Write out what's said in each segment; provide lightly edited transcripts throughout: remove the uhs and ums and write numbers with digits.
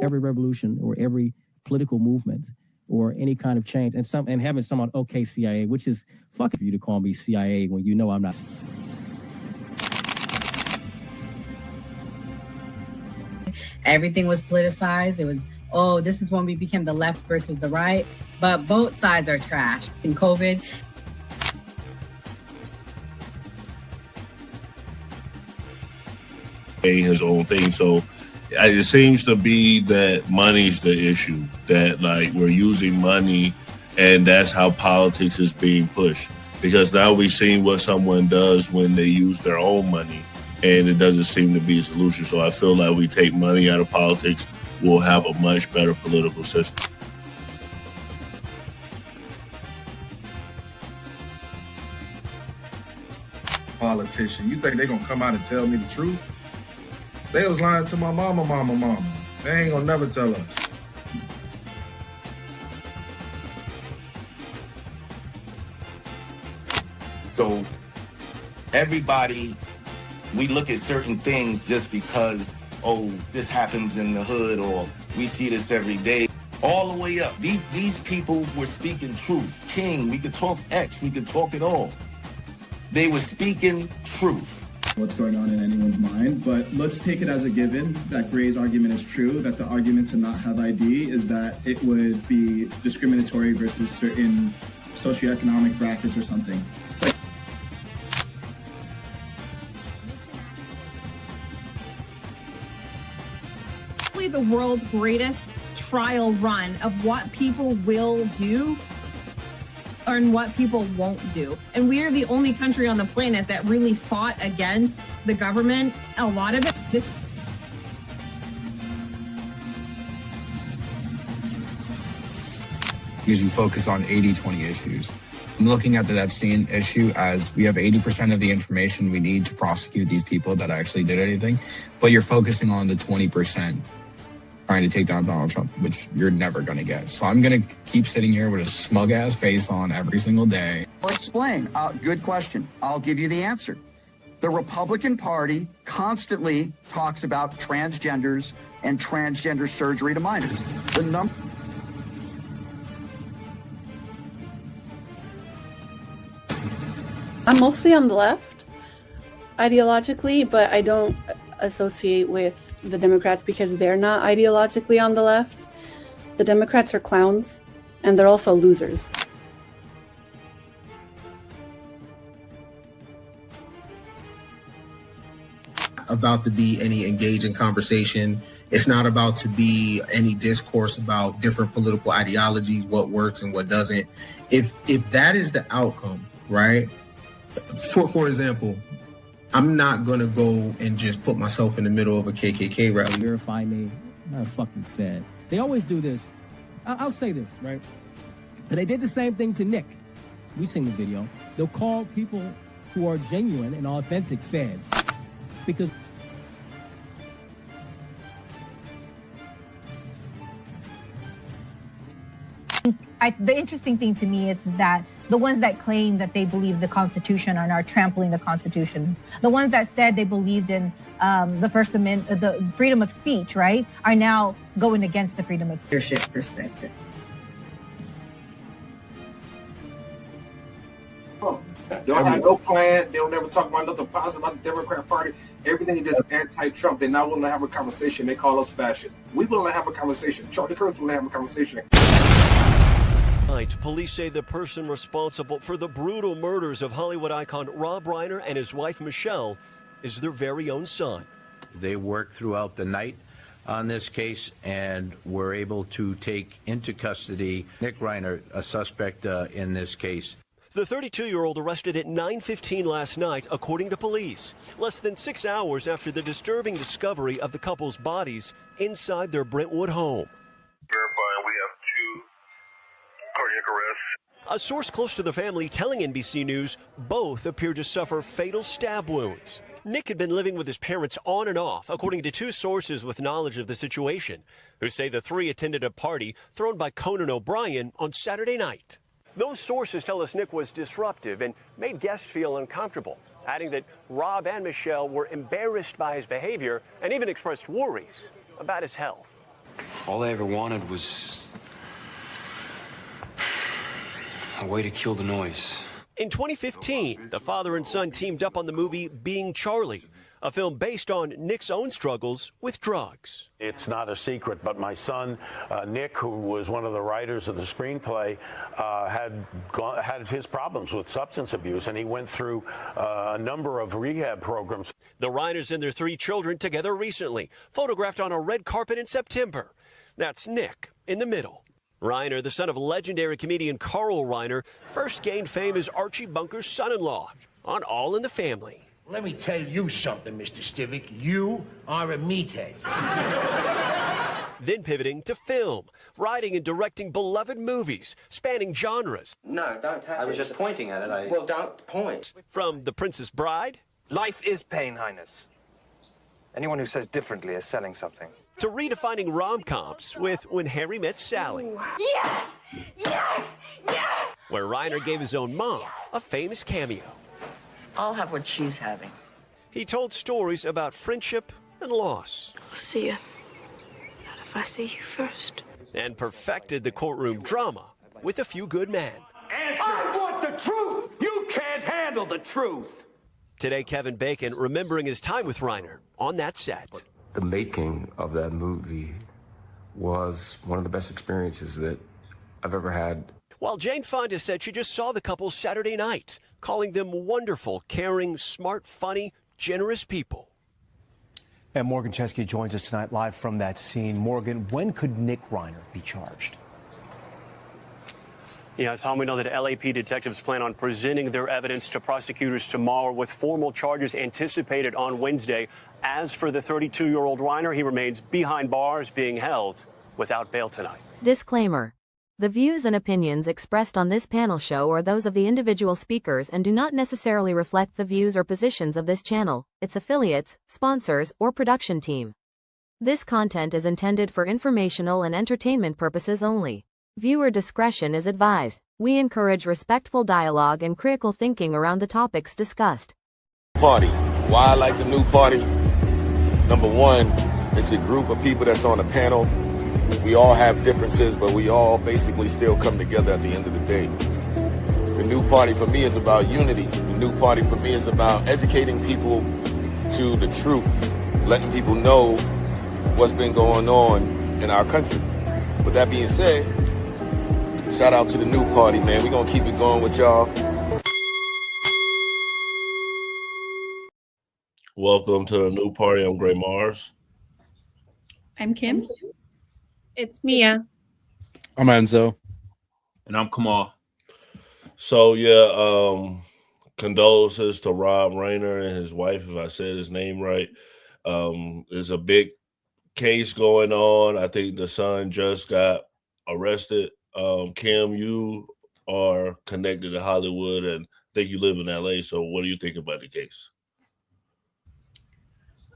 every revolution or every political movement or any kind of change, and having someone, okay, CIA, which is fucking for you to call me CIA when you know I'm not. Everything was politicized. It was, oh, this is when we became the left versus the right. But both sides are trash. In COVID, his own thing. So it seems to be that money's the issue, that like we're using money and that's how politics is being pushed. Because now we've seen what someone does when they use their own money, and it doesn't seem to be a solution. So I feel like we take money out of politics, we'll have a much better political system. Politician, you think they're gonna come out and tell me the truth? They was lying to my mama. They ain't gonna never tell us. So everybody, we look at certain things just because, oh, this happens in the hood or we see this every day. All the way up. These people were speaking truth. King, we could talk X, we could talk it all. They were speaking truth. What's going on in anyone's mind, but let's take it as a given that Gray's argument is true, that the argument to not have ID is that it would be discriminatory versus certain socioeconomic brackets or something. It's like the world's greatest trial run of what people will do and what people won't do. And we are the only country on the planet that really fought against the government. A lot of it, because you focus on 80-20 issues. I'm looking at the Epstein issue as we have 80% of the information we need to prosecute these people that actually did anything, but you're focusing on the 20% trying to take down Donald Trump, which you're never going to get. So I'm going to keep sitting here with a smug-ass face on every single day. I'll explain. Good question. I'll give you the answer. The Republican Party constantly talks about transgenders and transgender surgery to minors. I'm mostly on the left, ideologically, but I don't associate with the Democrats because they're not ideologically on the left. The Democrats are clowns, and they're also losers. About to be any engaging conversation. It's not about to be any discourse about different political ideologies, what works and what doesn't. If that is the outcome, right? For example, I'm not going to go and just put myself in the middle of a KKK rally. Verify me. I'm not a fucking Fed. They always do this. I'll say this, right? But they did the same thing to Nick. We've seen the video. They'll call people who are genuine and authentic Feds because the interesting thing to me is that the ones that claim that they believe the Constitution are now trampling the Constitution. The ones that said they believed in the First Amendment, the freedom of speech, right, are now going against the freedom of speech. Leadership perspective. They'll have no plan. They'll never talk about nothing positive about the Democrat Party. Everything is just anti-Trump. They're not willing to have a conversation. They call us fascists. We're willing to have a conversation. Charlie Kirk's willing to have a conversation. Police say the person responsible for the brutal murders of Hollywood icon Rob Reiner and his wife Michelle is their very own son. They worked throughout the night on this case and were able to take into custody Nick Reiner, a suspect in this case. The 32-year-old arrested at 9:15 last night, according to police, less than 6 hours after the disturbing discovery of the couple's bodies inside their Brentwood home. Verifying, we have 2 cardiac arrests. A source close to the family telling NBC News both appear to suffer fatal stab wounds. Nick had been living with his parents on and off, according to 2 sources with knowledge of the situation, who say the 3 attended a party thrown by Conan O'Brien on Saturday night. Those sources tell us Nick was disruptive and made guests feel uncomfortable, adding that Rob and Michelle were embarrassed by his behavior and even expressed worries about his health. All I ever wanted was a way to kill the noise. In 2015, the father and son teamed up on the movie Being Charlie, a film based on Nick's own struggles with drugs. It's not a secret, but my son, Nick, who was one of the writers of the screenplay, had his problems with substance abuse, and he went through a number of rehab programs. The Reiners and their 3 children together recently, photographed on a red carpet in September. That's Nick in the middle. Reiner, the son of legendary comedian Carl Reiner, first gained fame as Archie Bunker's son-in-law on All in the Family. Let me tell you something, Mr. Stivic. You are a meathead. Then pivoting to film, writing and directing beloved movies, spanning genres. No, don't touch it. I was just pointing at it. Well, don't point. From The Princess Bride. Life is pain, Highness. Anyone who says differently is selling something. To redefining rom-coms with When Harry Met Sally. Yes! Yes! Yes! Where Reiner gave his own mom a famous cameo. I'll have what she's having. He told stories about friendship and loss. I'll see you. Not if I see you first. And perfected the courtroom drama with A Few Good Men. I want the truth! You can't handle the truth! Today, Kevin Bacon remembering his time with Reiner on that set. The making of that movie was one of the best experiences that I've ever had. While Jane Fonda said she just saw the couple Saturday night, calling them wonderful, caring, smart, funny, generous people. And Morgan Chesky joins us tonight live from that scene. Morgan, when could Nick Reiner be charged? Yeah, Tom, we know that LAP detectives plan on presenting their evidence to prosecutors tomorrow with formal charges anticipated on Wednesday. As for the 32-year-old Reiner, he remains behind bars being held without bail tonight. Disclaimer. The views and opinions expressed on this panel show are those of the individual speakers and do not necessarily reflect the views or positions of this channel, its affiliates, sponsors, or production team. This content is intended for informational and entertainment purposes only. Viewer discretion is advised. We encourage respectful dialogue and critical thinking around the topics discussed. Party. Why I like the new party? Number one, it's a group of people that's on a panel. We all have differences, but we all basically still come together at the end of the day. The new party for me is about unity. The new party for me is about educating people to the truth, letting people know what's been going on in our country. With that being said, shout out to the new party, man. We're going to keep it going with y'all. Welcome to the new party. I'm Gray Mars. I'm Kim. It's Mia. I'm Enzo. And I'm Kamal. So, yeah, condolences to Rob Reiner and his wife, if I said his name right. There's a big case going on. I think the son just got arrested. Kim, you are connected to Hollywood and I think you live in LA. So what do you think about the case?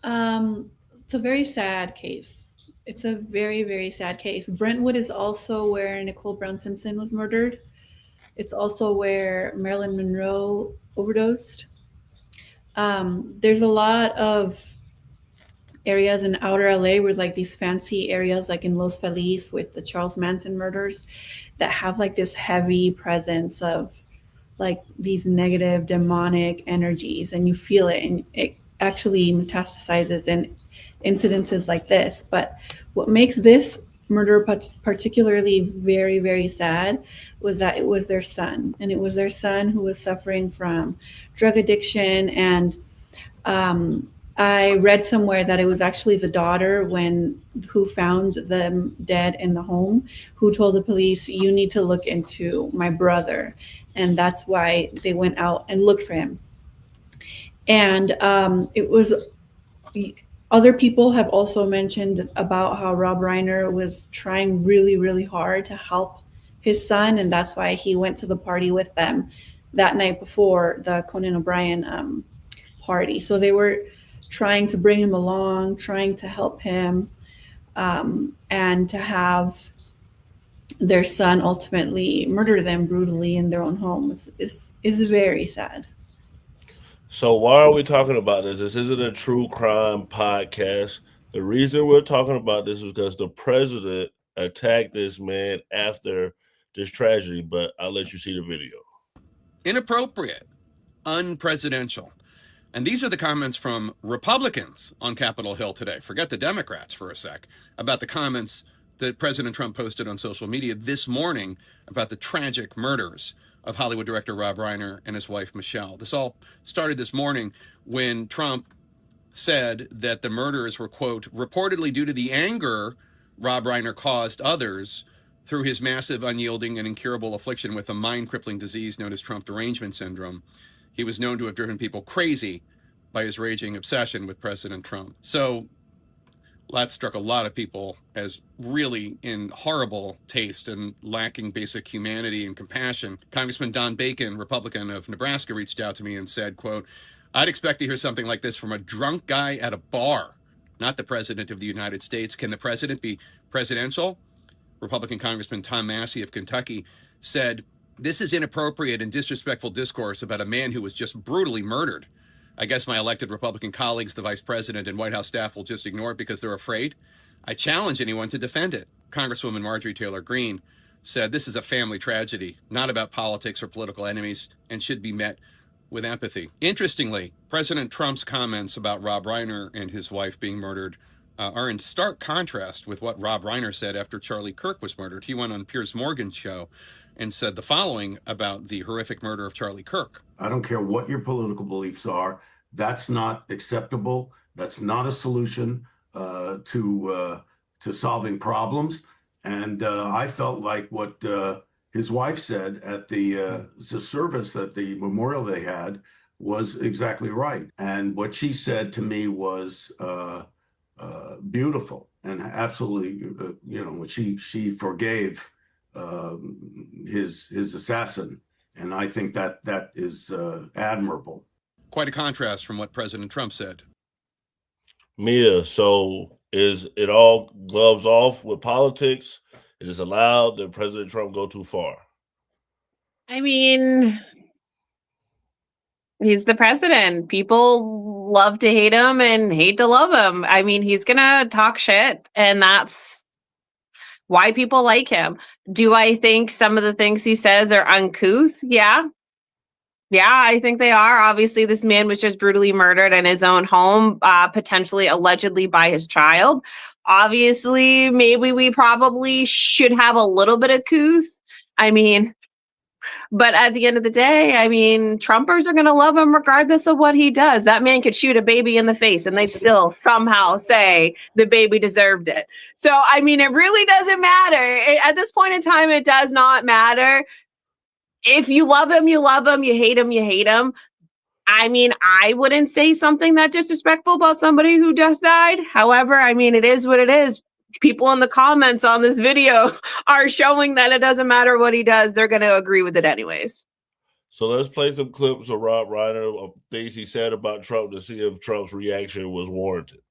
It's a very sad case. It's a very, very sad case. Brentwood is also where Nicole Brown Simpson was murdered. It's also where Marilyn Monroe overdosed. There's a lot of areas in outer LA where like these fancy areas like in Los Feliz with the Charles Manson murders that have like this heavy presence of like these negative demonic energies, and you feel it, and it actually metastasizes in incidences like this. But what makes this murder particularly very, very sad was that it was their son, and it was their son who was suffering from drug addiction. And I read somewhere that it was actually the daughter who found them dead in the home, who told the police, "You need to look into my brother." And that's why they went out and looked for him. And it was, other people have also mentioned about how Rob Reiner was trying really, really hard to help his son. And that's why he went to the party with them that night before the Conan O'Brien party. So they were trying to bring him along, trying to help him, and to have their son ultimately murder them brutally in their own home is very sad. So why are we talking about this? This isn't a true crime podcast. The reason we're talking about this is because the president attacked this man after this tragedy, but I'll let you see the video. Inappropriate, unpresidential. And these are the comments from Republicans on Capitol Hill today. Forget the Democrats for a sec, about the comments that President Trump posted on social media this morning about the tragic murders of Hollywood director Rob Reiner and his wife, Michelle. This all started this morning when Trump said that the murders were, quote, reportedly due to the anger Rob Reiner caused others through his massive, unyielding, and incurable affliction with a mind-crippling disease known as Trump derangement syndrome. He was known to have driven people crazy by his raging obsession with President Trump. So that struck a lot of people as really in horrible taste and lacking basic humanity and compassion. Congressman Don Bacon, Republican of Nebraska, reached out to me and said, quote, I'd expect to hear something like this from a drunk guy at a bar, not the president of the United States. Can the president be presidential? Republican Congressman Tom Massey of Kentucky said, this is inappropriate and disrespectful discourse about a man who was just brutally murdered. I guess my elected Republican colleagues, the vice president and White House staff, will just ignore it because they're afraid. I challenge anyone to defend it. Congresswoman Marjorie Taylor Greene said, this is a family tragedy, not about politics or political enemies, and should be met with empathy. Interestingly, President Trump's comments about Rob Reiner and his wife being murdered are in stark contrast with what Rob Reiner said after Charlie Kirk was murdered. He went on Piers Morgan's show and said the following about the horrific murder of Charlie Kirk. I don't care what your political beliefs are. That's not acceptable. That's not a solution to solving problems. And I felt like what his wife said at the service, at the memorial they had, was exactly right. And what she said to me was beautiful and absolutely, she forgave his assassin. And I think that is admirable. Quite a contrast from what President Trump said. Mia, so is it all gloves off with politics? It is allowed that President Trump go too far? I mean, he's the president. People love to hate him and hate to love him. I mean, he's going to talk shit, and that's why people like him. Do I think some of the things he says are uncouth? Yeah. Yeah, I think they are. Obviously, this man was just brutally murdered in his own home, potentially, allegedly by his child. Obviously, maybe we probably should have a little bit of couth. I mean, but at the end of the day, I mean, Trumpers are going to love him regardless of what he does. That man could shoot a baby in the face and they'd still somehow say the baby deserved it. So, I mean, it really doesn't matter. At this point in time, it does not matter. If you love him, you love him. You hate him, you hate him. I mean, I wouldn't say something that disrespectful about somebody who just died. However, I mean, it is what it is. People in the comments on this video are showing that it doesn't matter what he does. They're going to agree with it anyways. So let's play some clips of Rob Reiner of things he said about Trump to see if Trump's reaction was warranted.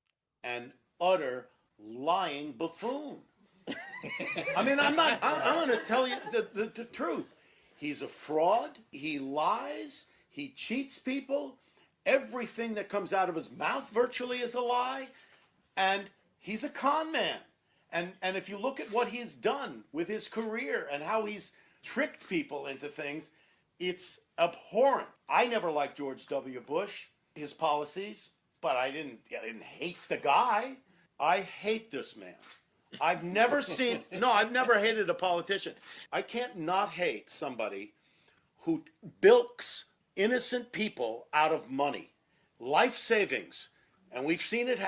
An utter lying buffoon. I mean, I'm going to tell you the truth. He's a fraud. He lies. He cheats people. Everything that comes out of his mouth virtually is a lie. And he's a con man. And if you look at what he's done with his career and how he's tricked people into things, it's abhorrent. I never liked George W. Bush, his policies, but I didn't hate the guy. I hate this man. I've never hated a politician. I can't not hate somebody who bilks innocent people out of money, life savings. And we've seen it.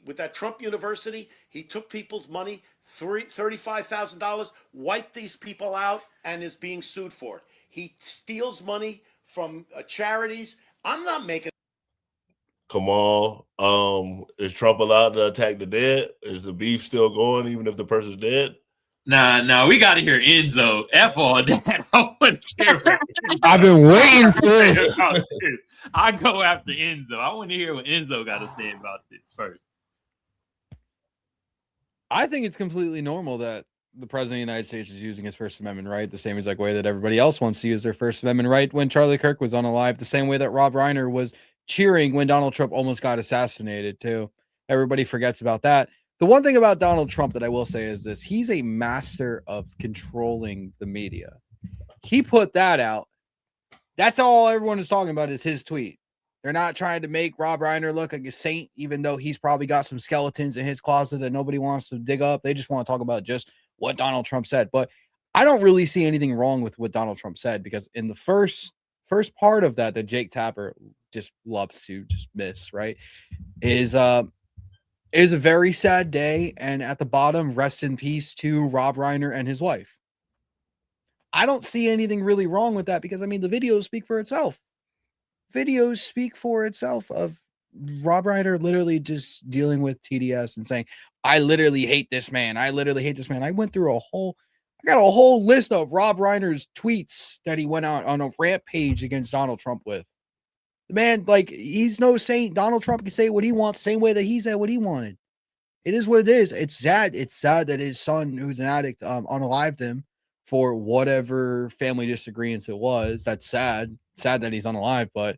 With that Trump University, he took people's money, $35,000, wiped these people out, and is being sued for it. He steals money from charities. I'm not making. Kamal, is Trump allowed to attack the dead? Is the beef still going even if the person's dead? Nah, we got to hear Enzo. F all that. I wouldn't hear I've been waiting for this. I go after Enzo. I want to hear what Enzo got to say about this first. I think it's completely normal that the president of the United States is using his First Amendment right the same exact way that everybody else wants to use their First Amendment right when Charlie Kirk was unalive, the same way that Rob Reiner was cheering when Donald Trump almost got assassinated too. Everybody forgets about that. The one thing about Donald Trump that I will say is this: he's a master of controlling the media. He put that out. That's all everyone is talking about is his tweet. They're not trying to make Rob Reiner look like a saint, even though he's probably got some skeletons in his closet that nobody wants to dig up. They just want to talk about just what Donald Trump said. But I don't really see anything wrong with what Donald Trump said, because in the first part of that Jake Tapper just loves to just miss, right, is a very sad day. And at the bottom, rest in peace to Rob Reiner and his wife. I don't see anything really wrong with that, because I mean, the videos speak for itself. Videos speak for itself of Rob Reiner literally just dealing with TDS and saying, I literally hate this man. I literally hate this man. I got a whole list of Rob Reiner's tweets that he went out on a rampage against Donald Trump with. The man, like, he's no saint. Donald Trump can say what he wants, same way that he said what he wanted. It is what it is. It's sad. It's sad that his son, who's an addict, unalived him for whatever family disagreements it was. That's sad. Sad that he's unalive, but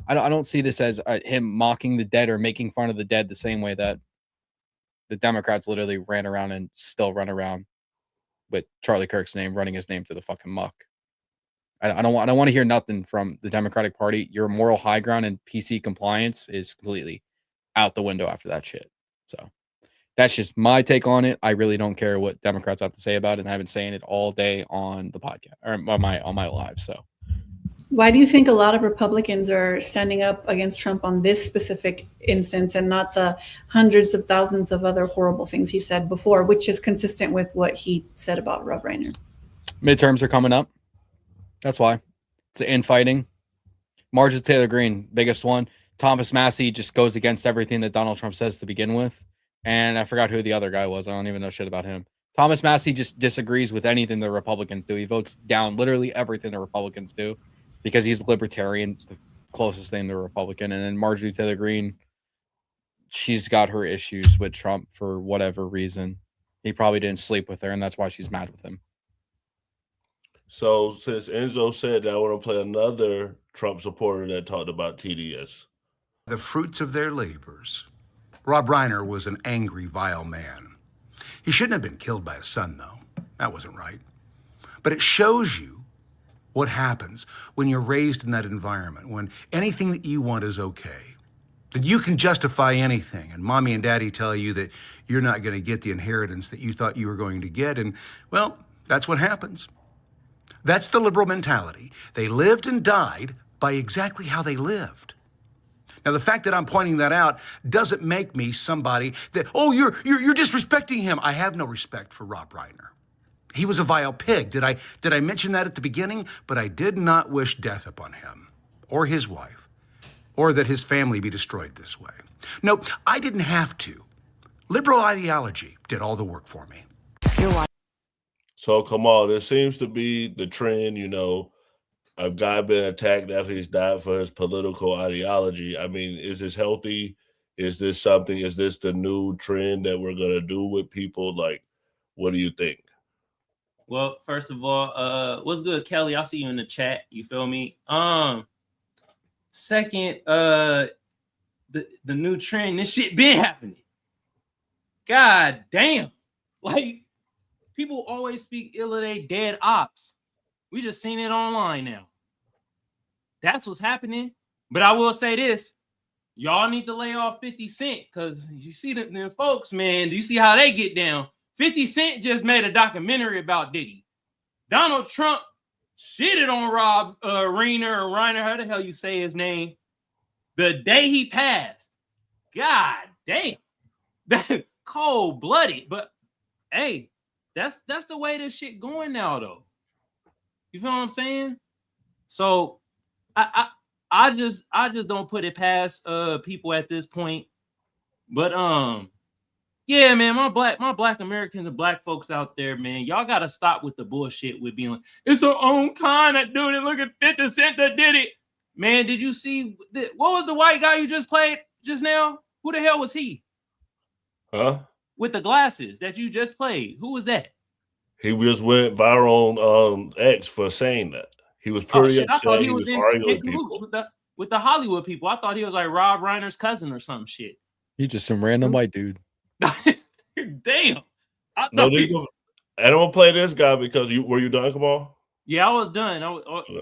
I don't see this as him mocking the dead or making fun of the dead the same way that the Democrats literally ran around and still run around with Charlie Kirk's name, running his name to the fucking muck. I don't want to hear nothing from the Democratic Party. Your moral high ground and PC compliance is completely out the window after that shit. So that's just my take on it. I really don't care what Democrats have to say about it, and I've been saying it all day on the podcast or on my live. So why do you think a lot of Republicans are standing up against Trump on this specific instance and not the hundreds of thousands of other horrible things he said before, which is consistent with what he said about Rob Reiner? Midterms are coming up. That's why. It's the infighting. Marjorie Taylor Greene, biggest one. Thomas Massie just goes against everything that Donald Trump says to begin with. And I forgot who the other guy was. I don't even know shit about him. Thomas Massie just disagrees with anything the Republicans do. He votes down literally everything the Republicans do because he's a libertarian, the closest thing to a Republican. And then Marjorie Taylor Greene, she's got her issues with Trump for whatever reason. He probably didn't sleep with her, and that's why she's mad with him. So since Enzo said that, I want to play another Trump supporter that talked about TDS. The fruits of their labors. Rob Reiner was an angry, vile man. He shouldn't have been killed by his son, though. That wasn't right. But it shows you what happens when you're raised in that environment, when anything that you want is okay, that you can justify anything, and mommy and daddy tell you that you're not going to get the inheritance that you thought you were going to get, and, well, that's what happens. That's the liberal mentality. They lived and died by exactly how they lived. Now, the fact that I'm pointing that out doesn't make me somebody that, oh, you're disrespecting him. I have no respect for Rob Reiner. He was a vile pig. Did I mention that at the beginning? But I did not wish death upon him or his wife, or that his family be destroyed this way. No, I didn't have to. Liberal ideology did all the work for me. So, Kamal, there seems to be the trend, a guy being attacked after he's died for his political ideology. I mean, is this healthy? Is this the new trend that we're going to do with people? Like, what do you think? Well, first of all, what's good, Kelly? I'll see you in the chat. You feel me? Second, the new trend, this shit been happening. God damn. Like, people always speak ill of they dead ops. We just seen it online now. That's what's happening. But I will say this. Y'all need to lay off 50 Cent, because you see them folks, man. Do you see how they get down? 50 Cent just made a documentary about Diddy. Donald Trump shitted on Rob Reiner or Reiner, how the hell you say his name, the day he passed. God damn. That cold-blooded. But, hey, that's the way this shit going now, though. You feel what I'm saying? So I just don't put it past people at this point. But yeah, man, my black Americans and black folks out there, man, y'all gotta stop with the bullshit with being like, it's our own kind that doing it. Look at 50 Cent that did it. Man, did you see what was the white guy you just played just now? Who the hell was he? Huh? With the glasses that you just played. Who was that? He just went viral on X for saying that. He was pretty upset. I thought he was arguing with people. with the Hollywood people. I thought he was like Rob Reiner's cousin or some shit. He's just some random white dude. Damn. No, these are, I don't play this guy because were you done, Kamal? Yeah, I was done.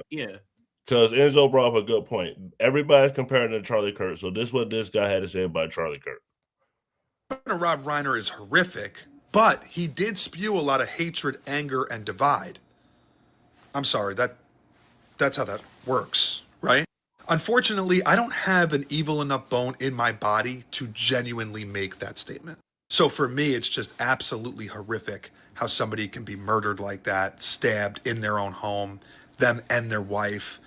Yeah. Because Enzo brought up a good point. Everybody's comparing to Charlie Kirk. So this is what this guy had to say about Charlie Kirk. Rob Reiner is horrific, but he did spew a lot of hatred, anger, and divide. I'm sorry, that's how that works, right? Unfortunately, I don't have an evil enough bone in my body to genuinely make that statement. So for me, it's just absolutely horrific how somebody can be murdered like that, stabbed in their own home, them and their wife,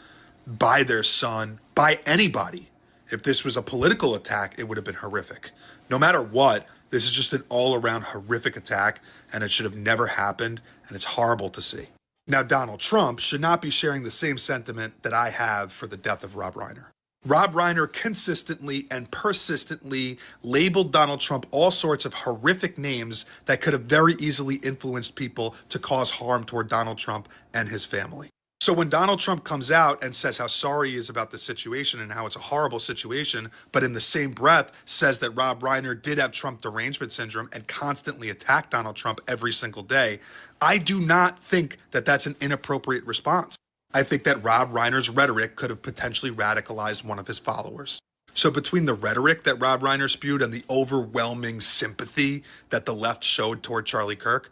by their son, by anybody. If this was a political attack, it would have been horrific. No matter what, this is just an all-around horrific attack, and it should have never happened, and it's horrible to see. Now, Donald Trump should not be sharing the same sentiment that I have for the death of Rob Reiner. Rob Reiner consistently and persistently labeled Donald Trump all sorts of horrific names that could have very easily influenced people to cause harm toward Donald Trump and his family. So when Donald Trump comes out and says how sorry he is about the situation and how it's a horrible situation, but in the same breath says that Rob Reiner did have Trump derangement syndrome and constantly attacked Donald Trump every single day, I do not think that that's an inappropriate response. I think that Rob Reiner's rhetoric could have potentially radicalized one of his followers. So between the rhetoric that Rob Reiner spewed and the overwhelming sympathy that the left showed toward Charlie Kirk,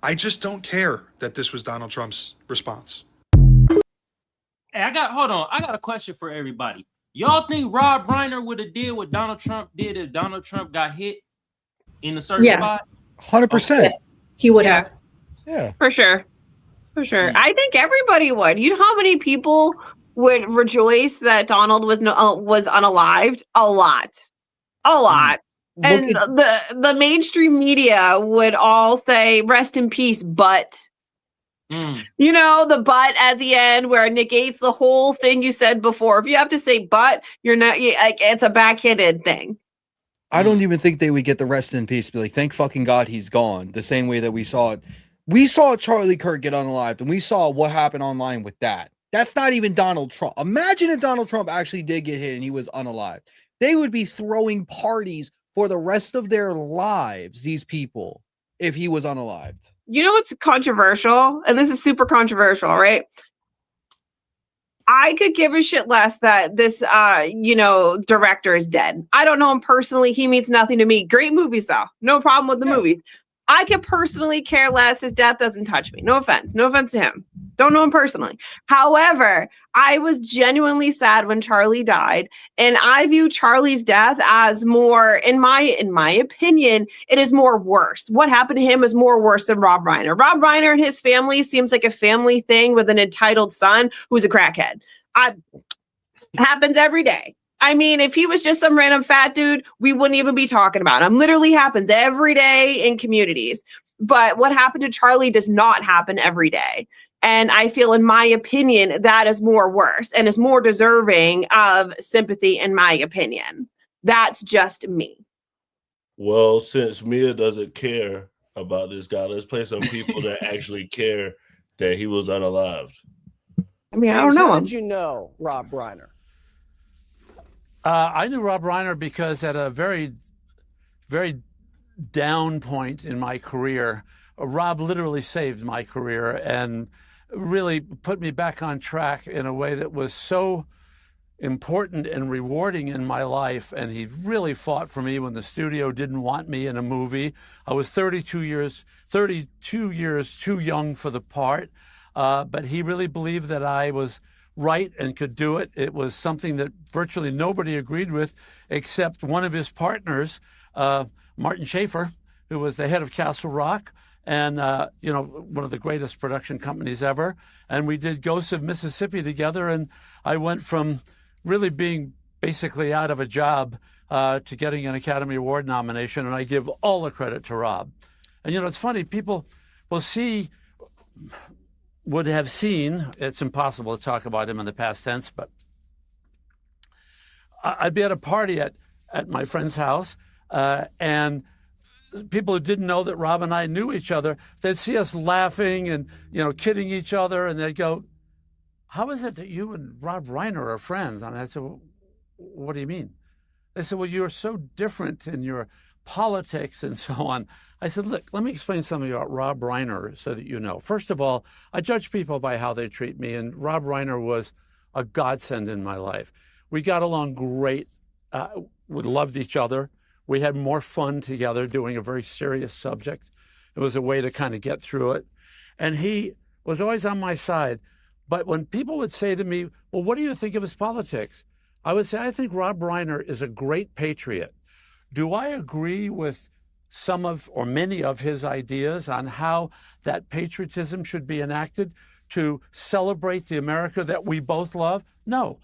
I just don't care that this was Donald Trump's response. Hey, I got a question for everybody. Y'all think Rob Reiner would have did what Donald Trump did if Donald Trump got hit in a certain spot? 100%. Yes, he would have. Yeah. For sure. For sure. I think everybody would. You know how many people would rejoice that Donald was unalived? A lot. And the mainstream media would all say rest in peace, but you know, the but at the end where it negates the whole thing you said before. If you have to say but, it's a backhanded thing. I don't even think they would get the rest in peace. Be like, thank fucking God he's gone. The same way that we saw it. We saw Charlie Kirk get unalived, and we saw what happened online with that. That's not even Donald Trump. Imagine if Donald Trump actually did get hit and he was unalived. They would be throwing parties for the rest of their lives, these people, if he was unalived. You know what's controversial? And this is super controversial, right? I could give a shit less that this, director is dead. I don't know him personally. He means nothing to me. Great movies, though. No problem with the movies. I could personally care less. His death doesn't touch me. No offense. No offense to him. Don't know him personally. However, I was genuinely sad when Charlie died, and I view Charlie's death as more, in my opinion, it is more worse. What happened to him is more worse than Rob Reiner. Rob Reiner and his family seems like a family thing with an entitled son who's a crackhead. Happens every day. I mean, if he was just some random fat dude, we wouldn't even be talking about him. Literally happens every day in communities. But what happened to Charlie does not happen every day. And I feel, in my opinion, that is more worse and is more deserving of sympathy, in my opinion. That's just me. Well, since Mia doesn't care about this guy, let's play some people that actually care that he was unalived. I mean, I don't know him. How did you know Rob Reiner? I knew Rob Reiner because at a very, very down point in my career, Rob literally saved my career and really put me back on track in a way that was so important and rewarding in my life. And he really fought for me when the studio didn't want me in a movie. I was 32 years too young for the part, but he really believed that I was right and could do it. It was something that virtually nobody agreed with except one of his partners, Martin Schaefer, who was the head of Castle Rock and, one of the greatest production companies ever. And we did Ghosts of Mississippi together. And I went from really being basically out of a job to getting an Academy Award nomination. And I give all the credit to Rob. And, it's funny, people will would have seen, it's impossible to talk about him in the past tense, but I'd be at a party at my friend's house, and people who didn't know that Rob and I knew each other, they'd see us laughing and, kidding each other, and they'd go, how is it that you and Rob Reiner are friends? And I'd say, well, what do you mean? They said, well, you're so different in your politics and so on. I said, look, let me explain something about Rob Reiner so that you know. First of all, I judge people by how they treat me, and Rob Reiner was a godsend in my life. We got along great. We loved each other. We had more fun together doing a very serious subject. It was a way to kind of get through it. And he was always on my side. But when people would say to me, well, what do you think of his politics? I would say, I think Rob Reiner is a great patriot. Do I agree with some of or many of his ideas on how that patriotism should be enacted to celebrate the America that we both love? No.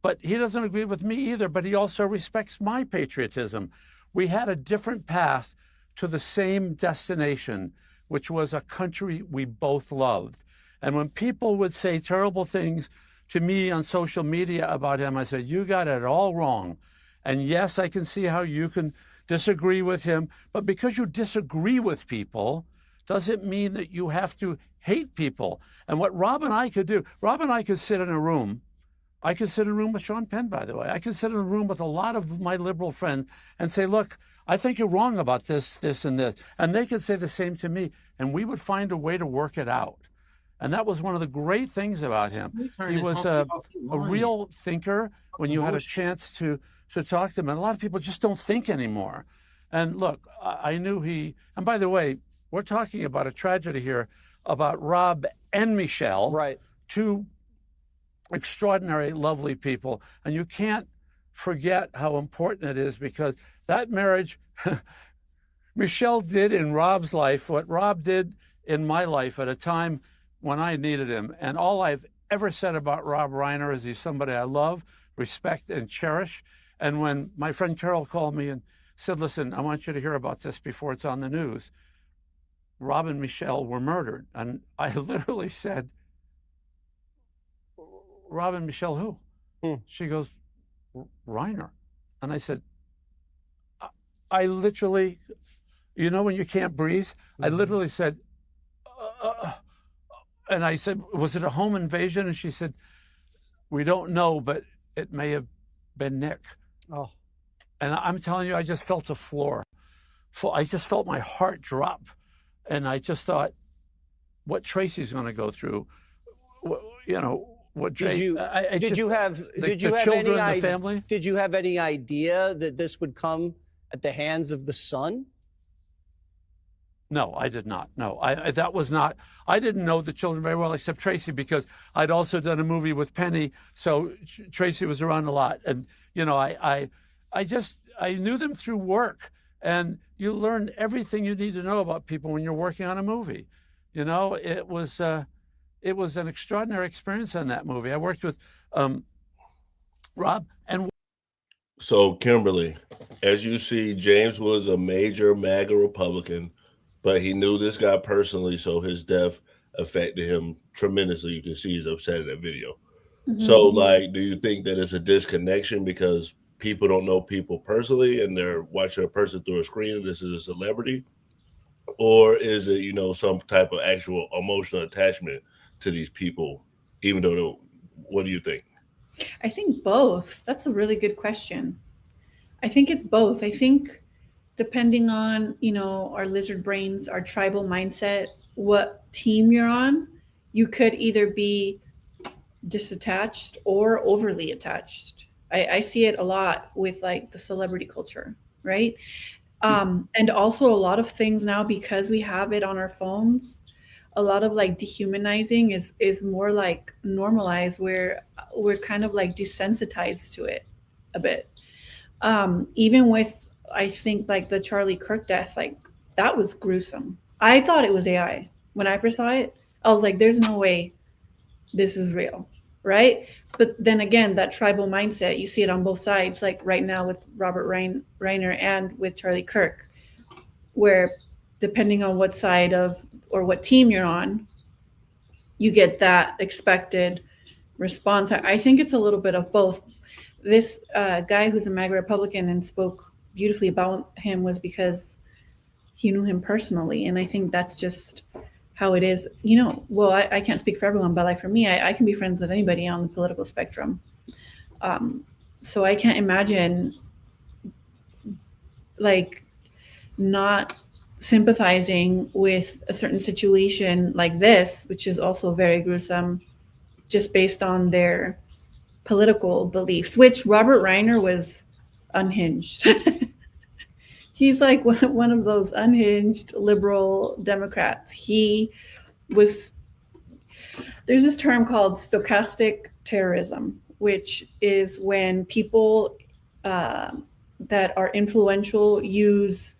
But he doesn't agree with me either, but he also respects my patriotism. We had a different path to the same destination, which was a country we both loved. And when people would say terrible things to me on social media about him, I said, you got it all wrong. And yes, I can see how you can disagree with him, but because you disagree with people doesn't mean that you have to hate people. And what Rob and I could do, Rob and I could sit in a room. I could sit in a room with Sean Penn, by the way. I could sit in a room with a lot of my liberal friends and say, look, I think you're wrong about this, this, and this. And they could say the same to me, and we would find a way to work it out. And that was one of the great things about him. He was a real thinker when you had a chance to talk to him. And a lot of people just don't think anymore. And look, I knew he, and by the way, we're talking about a tragedy here about Rob and Michelle, right? Two extraordinary, lovely people. And you can't forget how important it is, because that marriage, Michelle did in Rob's life what Rob did in my life at a time when I needed him. And all I've ever said about Rob Reiner is he's somebody I love, respect, and cherish. And when my friend Carol called me and said, listen, I want you to hear about this before it's on the news, Rob and Michelle were murdered. And I literally said, Rob and Michelle who? She goes, Reiner. And I said, I literally, you know when you can't breathe? I literally said, and I said, was it a home invasion? And she said, we don't know, but it may have been Nick. Oh. And I'm telling you, I just felt the floor. I just felt my heart drop. And I just thought, what Tracy's going to go through, you know, what did you have any family? Did you have any idea that this would come at the hands of the son? No, I did not. No, that was not. I didn't know the children very well, except Tracy, because I'd also done a movie with Penny, so Tracy was around a lot. And you know, I knew them through work, and you learn everything you need to know about people when you're working on a movie. You know, it was an extraordinary experience on that movie. I worked with Rob and. So, Kimberly, as you see, James was a major MAGA Republican, but he knew this guy personally, so his death affected him tremendously. You can see he's upset in that video. Mm-hmm. So, like, do you think that it's a disconnection because people don't know people personally and they're watching a person through a screen and this is a celebrity? Or is it, you know, some type of actual emotional attachment to these people, even though what do you think? I think both. That's a really good question. I think it's both. I think depending on, you know, our lizard brains, our tribal mindset, what team you're on, you could either be disattached or overly attached. I see it a lot with like the celebrity culture, right? And also a lot of things now, because we have it on our phones, a lot of like dehumanizing is more like normalized, where we're kind of like desensitized to it a bit. Even with, I think like the Charlie Kirk death, like that was gruesome. I thought it was AI. When I first saw it, I was like, there's no way this is real, right? But then again, that tribal mindset, you see it on both sides, like right now with Robert Reiner and with Charlie Kirk, where depending on what side of or what team you're on, you get that expected response. I think it's a little bit of both. This guy who's a MAGA Republican and spoke beautifully about him was because he knew him personally. And I think that's just how it is. You know, well, I can't speak for everyone, but like for me, I can be friends with anybody on the political spectrum. So I can't imagine like not sympathizing with a certain situation like this, which is also very gruesome, just based on their political beliefs, which Robert Reiner was unhinged. He's like one of those unhinged liberal Democrats. He was, there's this term called stochastic terrorism, which is when people that are influential use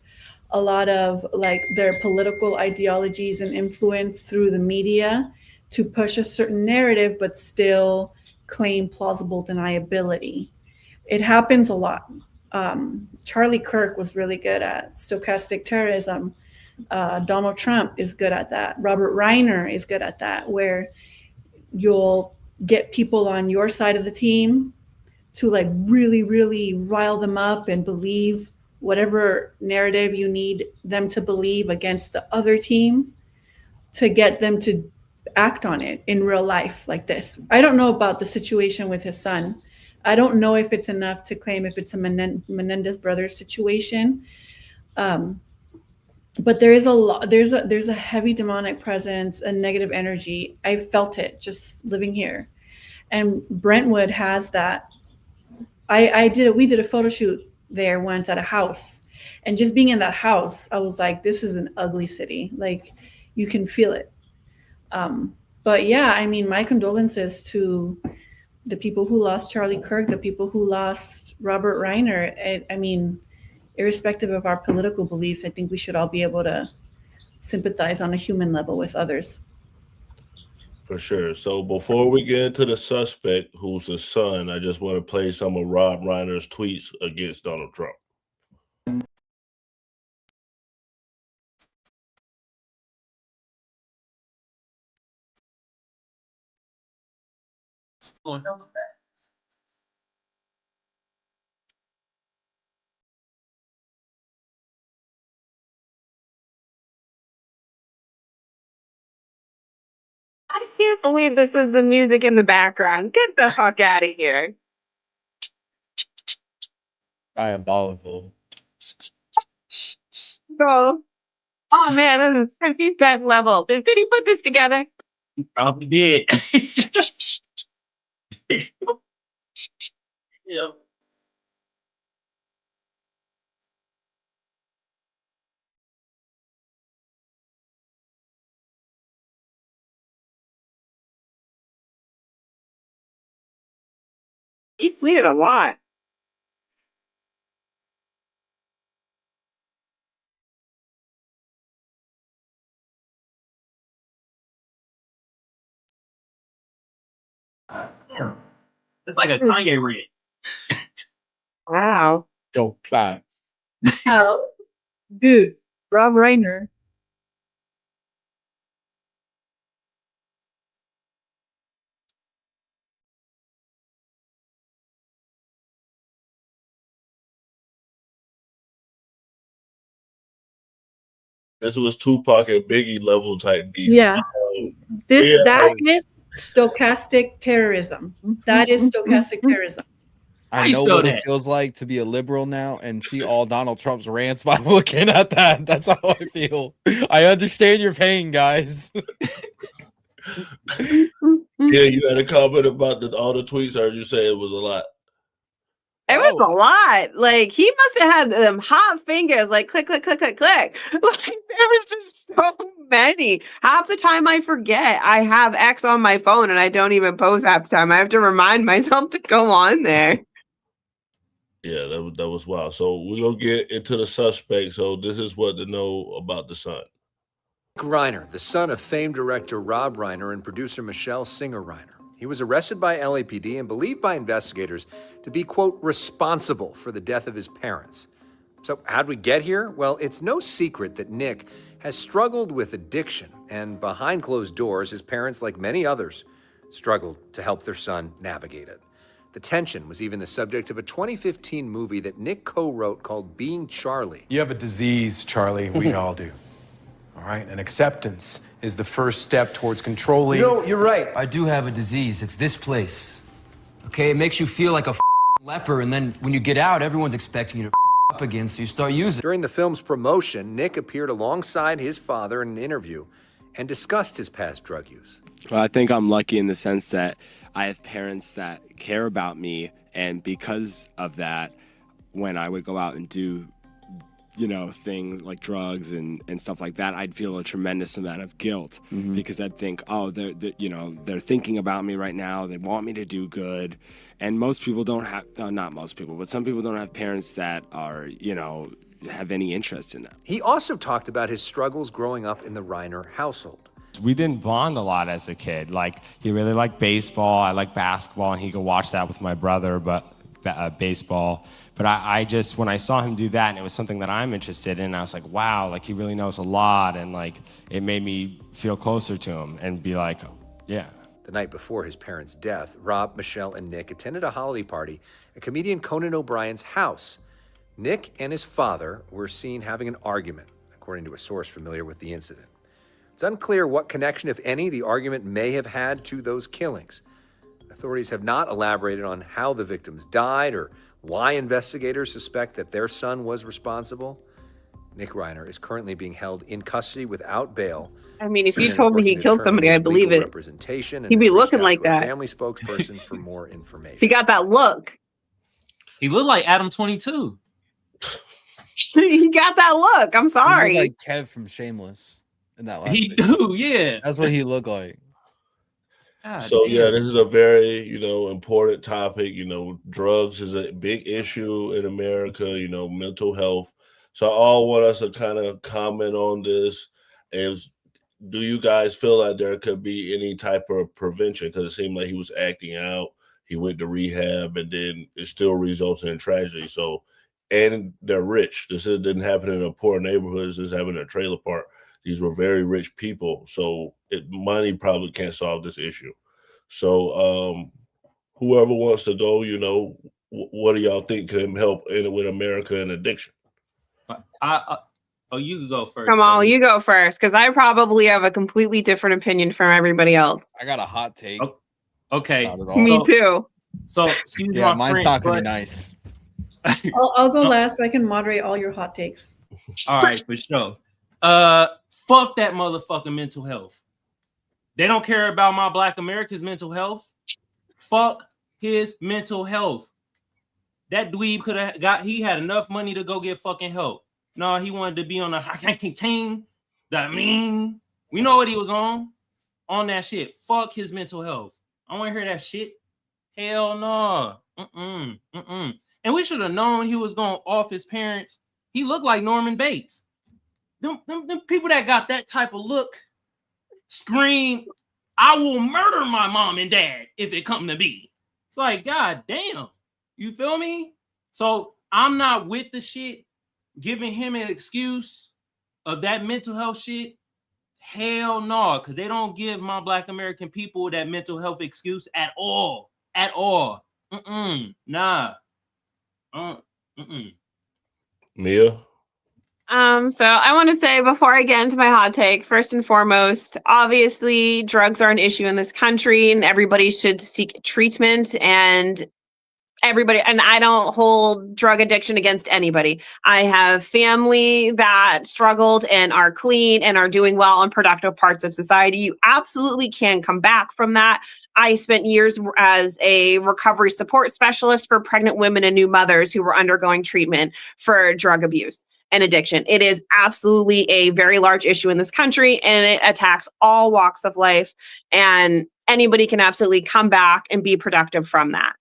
a lot of like their political ideologies and influence through the media to push a certain narrative, but still claim plausible deniability. It happens a lot. Charlie Kirk was really good at stochastic terrorism. Donald Trump is good at that. Robert Reiner is good at that, where you'll get people on your side of the team to like really, really rile them up and believe whatever narrative you need them to believe against the other team to get them to act on it in real life like this. I don't know about the situation with his son. I don't know if it's enough to claim if it's a Menendez brothers situation. But there is a lot, there's a heavy demonic presence, a negative energy. I felt it just living here. And Brentwood has that. We did a photo shoot there once at a house, and just being in that house, I was like, this is an ugly city. Like, you can feel it. But yeah, I mean, my condolences to the people who lost Charlie Kirk, the people who lost Robert Reiner. I mean, irrespective of our political beliefs, I think we should all be able to sympathize on a human level with others. For sure. So before we get into the suspect, who's the son, I just want to play some of Rob Reiner's tweets against Donald Trump. I can't believe this is the music in the background. Get the fuck out of here. Diabolical. So, oh man, this is 50% level. Did he put this together? He probably did. Yeah. He tweeted a lot. Damn. It's like a Kanye read. Wow. Go facts. Oh, dude, Rob Reiner. This was Tupac and Biggie level type beef. Yeah. That Yeah. is stochastic terrorism. That is stochastic terrorism. I know what it feels like to be a liberal now and see all Donald Trump's rants by looking at that. That's how I feel. I understand your pain, guys. Yeah, you had a comment about all the tweets. I heard you say it was a lot. It was a lot. Like, he must have had them hot fingers, like click, click, click, click, click. Like, there was just so many. Half the time I forget I have X on my phone and I don't even post half the time. I have to remind myself to go on there. Yeah, that was wild. So we're gonna get into the suspect. So this is what to know about the son. Reiner, the son of famed director Rob Reiner and producer Michelle Singer Reiner. He was arrested by LAPD and believed by investigators to be, quote, responsible for the death of his parents. So how'd we get here? Well, it's no secret that Nick has struggled with addiction, and behind closed doors, his parents, like many others, struggled to help their son navigate it. The tension was even the subject of a 2015 movie that Nick co-wrote called Being Charlie. You have a disease, Charlie. We all do. All right? And acceptance is the first step towards controlling. No, you're right. I do have a disease. It's this place. Okay? It makes you feel like a leper, and then when you get out, everyone's expecting you to up against, you start using. During the film's promotion, Nick appeared alongside his father in an interview and discussed his past drug use. Well, I think I'm lucky in the sense that I have parents that care about me, and because of that, when I would go out and do, you know, things like drugs and stuff like that, I'd feel a tremendous amount of guilt because I'd think, oh, they're thinking about me right now. They want me to do good. And most people don't have, not most people, but some people don't have parents that are, you know, have any interest in that. He also talked about his struggles growing up in the Reiner household. We didn't bond a lot as a kid. Like, he really liked baseball. I liked basketball, and he could watch that with my brother, but baseball. But I just, when I saw him do that, and it was something that I'm interested in, I was like, wow, like, he really knows a lot, and like, it made me feel closer to him and be like, yeah. The night before his parents' death, Rob, Michelle, and Nick attended a holiday party at comedian Conan O'Brien's house. Nick and his father were seen having an argument, according to a source familiar with the incident. It's unclear what connection, if any, the argument may have had to those killings. Authorities have not elaborated on how the victims died or why investigators suspect that their son was responsible. Nick Reiner is currently being held in custody without bail. I mean, if you told me he killed somebody, I believe it. He'd be looking like that. Family spokesperson for more information. He got that look. He looked like Adam 22. He got that look. I'm sorry. He looked like Kev from Shameless in that last He video. do, yeah. That's what he looked like. God So damn. yeah, this is a very, important topic. Drugs is a big issue in America, mental health. So I all want us to kind of comment on this. Do you guys feel like there could be any type of prevention? Because it seemed like he was acting out. He went to rehab, and then it still resulted in tragedy. So, and they're rich. This didn't happen in a poor neighborhood. This happened in a trailer park. These were very rich people. So money probably can't solve this issue. So whoever wants to go, what do y'all think can help with America and addiction? You can go first. Kamal, you go first, because I probably have a completely different opinion from everybody else. I got a hot take. Okay. Me too. So, excuse me. Yeah, mine's not gonna be nice. I'll go last so I can moderate all your hot takes. All right, for sure. Fuck that motherfucking mental health. They don't care about my Black America's mental health. Fuck his mental health. That dweeb could have he had enough money to go get fucking help. No, he wanted to be on the team. We know what he was on that shit. Fuck his mental health. I want to hear that shit. Hell no. And we should have known he was going off his parents. He looked like Norman Bates. Them people that got that type of look scream, I will murder my mom and dad if it come to be. It's like, God damn. You feel me? So I'm not with the shit. Giving him an excuse of that mental health shit. Hell no. Because they don't give my Black American people that mental health excuse at all. At all. Nah. Mia? So I want to say before I get into my hot take, first and foremost, obviously drugs are an issue in this country and everybody should seek treatment, and I don't hold drug addiction against anybody. I have family that struggled and are clean and are doing well in productive parts of society. You absolutely can come back from that. I spent years as a recovery support specialist for pregnant women and new mothers who were undergoing treatment for drug abuse and addiction. It is absolutely a very large issue in this country, and it attacks all walks of life, and anybody can absolutely come back and be productive from that.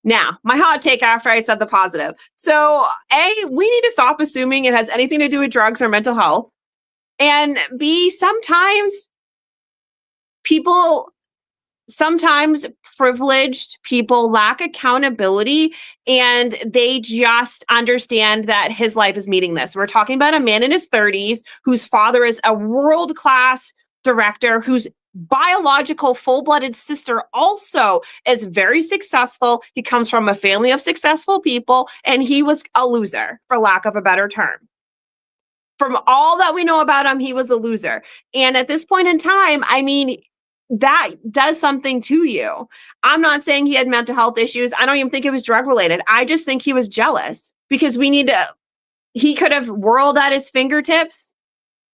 Now, my hot take after I said the positive. So, A, we need to stop assuming it has anything to do with drugs or mental health. And B, sometimes privileged people lack accountability, and they just understand that his life is meaningless. We're talking about a man in his 30s whose father is a world-class director, whose biological full-blooded sister also is very successful. He comes from a family of successful people, and he was a loser, for lack of a better term. From all that we know about him, he was a loser. And at this point in time, I mean, that does something to you. I'm not saying he had mental health issues. I don't even think it was drug related. I just think he was jealous. because he could have whirled at his fingertips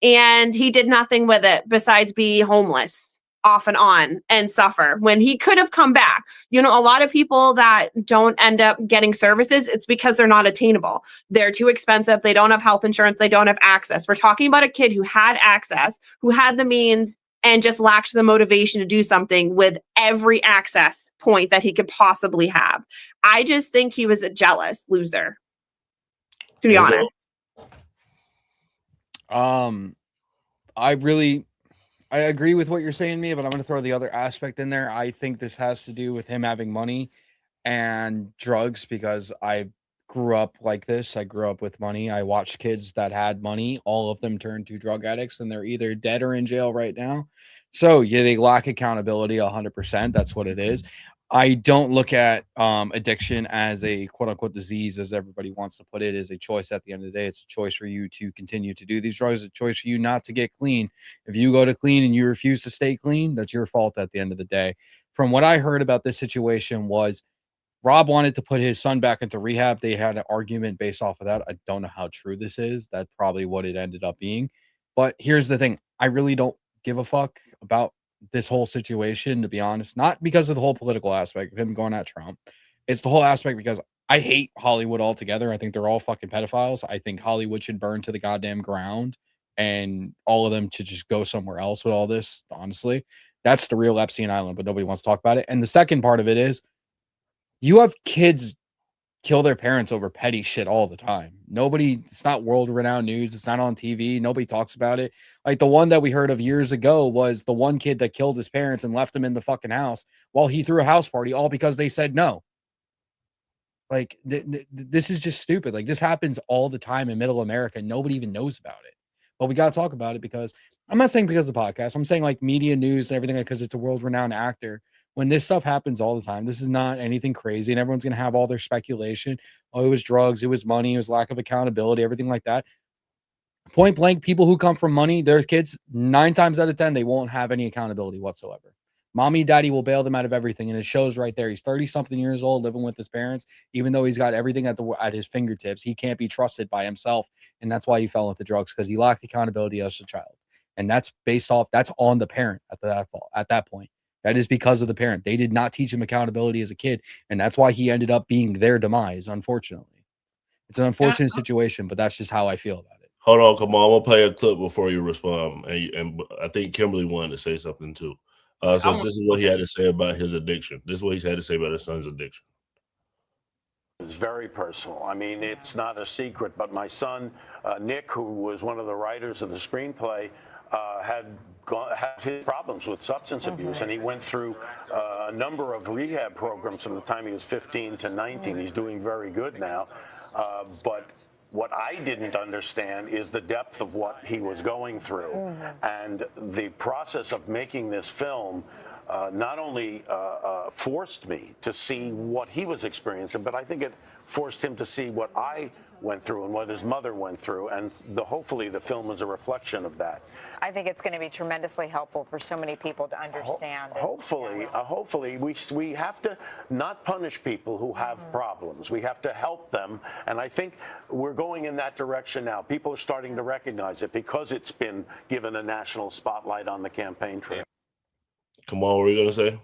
and he did nothing with it besides be homeless off and on and suffer when he could have come back. A lot of people that don't end up getting services, it's because they're not attainable. They're too expensive. They don't have health insurance. They don't have access. We're talking about a kid who had access, who had the means, and just lacked the motivation to do something with every access point that he could possibly have. I just think he was a jealous loser, to be honest. I agree with what you're saying, Mia, but I'm going to throw the other aspect in there. I think this has to do with him having money and drugs, because I grew up like this. I grew up with money. I watched kids that had money. All of them turned to drug addicts, and they're either dead or in jail right now. So yeah, they lack accountability 100%. That's what it is. I don't look at addiction as a quote unquote disease, as everybody wants to put it. Is a choice at the end of the day. It's a choice for you to continue to do these drugs, a choice for you not to get clean. If you go to clean and you refuse to stay clean, that's your fault at the end of the day. From what I heard about this situation was Rob wanted to put his son back into rehab. They had an argument based off of that. I don't know how true this is. That's probably what it ended up being. But here's the thing. I really don't give a fuck about this whole situation, to be honest, not because of the whole political aspect of him going at Trump. It's the whole aspect because I hate Hollywood altogether. I think they're all fucking pedophiles. I think Hollywood should burn to the goddamn ground and all of them to just go somewhere else with all this. Honestly, that's the real Epstein Island, but nobody wants to talk about it. And the second part of it is you have kids kill their parents over petty shit all the time. It's not world renowned news. It's not on TV. Nobody talks about it. Like the one that we heard of years ago was the one kid that killed his parents and left them in the fucking house while he threw a house party, all because they said no. Like this is just stupid. Like this happens all the time in middle America. Nobody even knows about it, but we got to talk about it because I'm not saying because of the podcast. I'm saying like media news and everything, because it's a world renowned actor. When this stuff happens all the time, this is not anything crazy, and everyone's going to have all their speculation. Oh, it was drugs, it was money, it was lack of accountability, everything like that. Point blank, people who come from money, their kids, 9 times out of 10, they won't have any accountability whatsoever. Mommy, daddy will bail them out of everything, and it shows right there. He's 30-something years old, living with his parents, even though he's got everything at his fingertips. He can't be trusted by himself, and that's why he fell into drugs, because he lacked accountability as a child. And that's on the parent at that point. That is because of the parent. They did not teach him accountability as a kid, and that's why he ended up being their demise, unfortunately. It's an unfortunate situation, but that's just how I feel about it. Hold on, Kamal. I'm going to play a clip before you respond. And I think Kimberly wanted to say something too. So this is what he had to say about his addiction. This is what he had to say about his son's addiction. It's very personal. I mean, it's not a secret, but my son, Nick, who was one of the writers of the screenplay, had his problems with substance abuse, and he went through a number of rehab programs from the time he was 15 to 19. He's doing very good now. But what I didn't understand is the depth of what he was going through. And the process of making this film not only forced me to see what he was experiencing, but I think it forced him to see what I went through and what his mother went through. And hopefully the film is a reflection of that. I think it's going to be tremendously helpful for so many people to understand. Hopefully, we have to not punish people who have problems. We have to help them. And I think we're going in that direction now. People are starting to recognize it because it's been given a national spotlight on the campaign trail. Come on, what were you going to say?